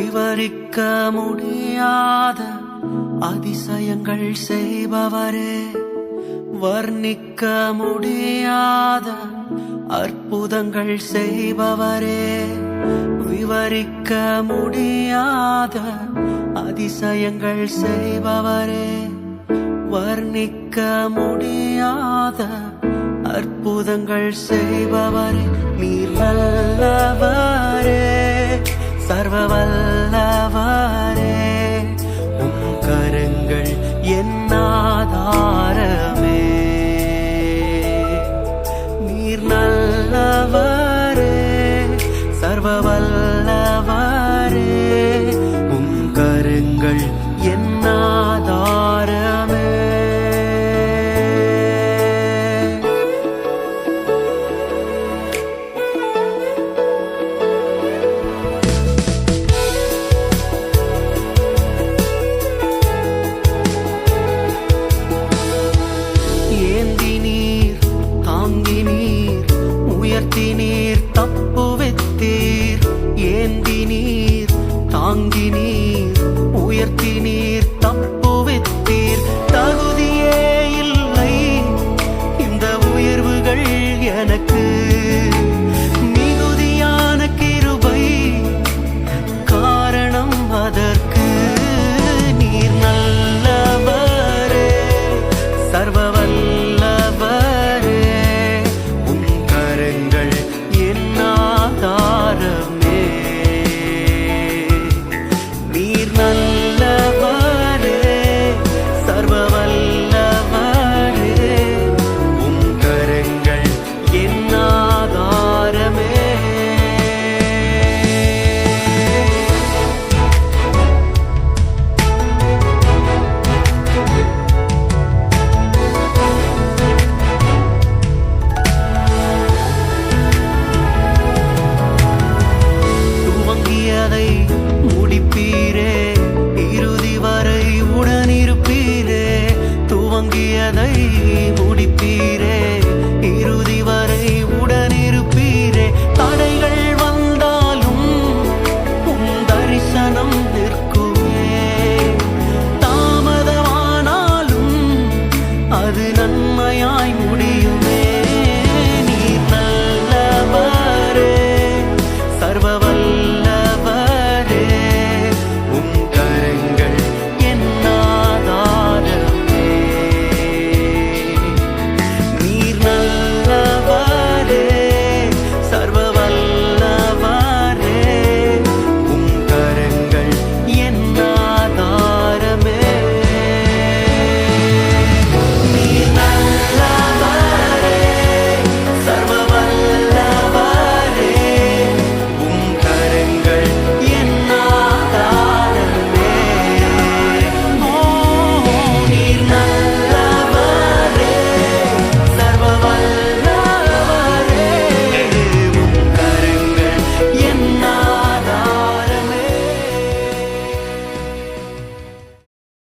விவரிக்க முடியாத அதிசயங்கள் செய்பவரே, வர்ணிக்க முடியாத அற்புதங்கள் செய்பவரே, விவரிக்க முடியாத அதிசயங்கள் செய்பவரே, வர்ணிக்க முடியாத அற்புதங்கள் செய்பவரே, நீர் நல்லவரே, சர்வ வல்லவரே, உம் கரங்கள் என் ஆதாரமே. நீர் நல்லவரே, சர்வ வல்லவரே, உம் கரங்கள் என் ஆதாரமே. ஏந்தினீர், தாங்கினீர், உயர்த்தினீர், தப்புவித்தீர். ஏந்தினீர், தாங்கினீர், உயர்த்தினீர், தப்புவித்தீர். தகுதியே இல்லை இந்த உயர்வுகள் எனக்கு, மிகுதியான கிருபை காரணம் அதற்கு. நீர் நல்லவரே, சர்வ வல்லவரே, உம் கரங்கள் என் ஆதாரமே. நீர் நல்லவரே, சர்வ வல்லவரே, உம் கரங்கள் என் ஆதாரமே. துவங்கியதை முடிப்பீரே, இறுதி வரை உடனிருப்பீரே. துவங்கியதை முடிப்பீரே, இறுதி வரை உடனிருப்பீரே. தடைகள் வந்தாலும் உம் தரிசனம் நிற்குமே, தாமதமானாலும் அது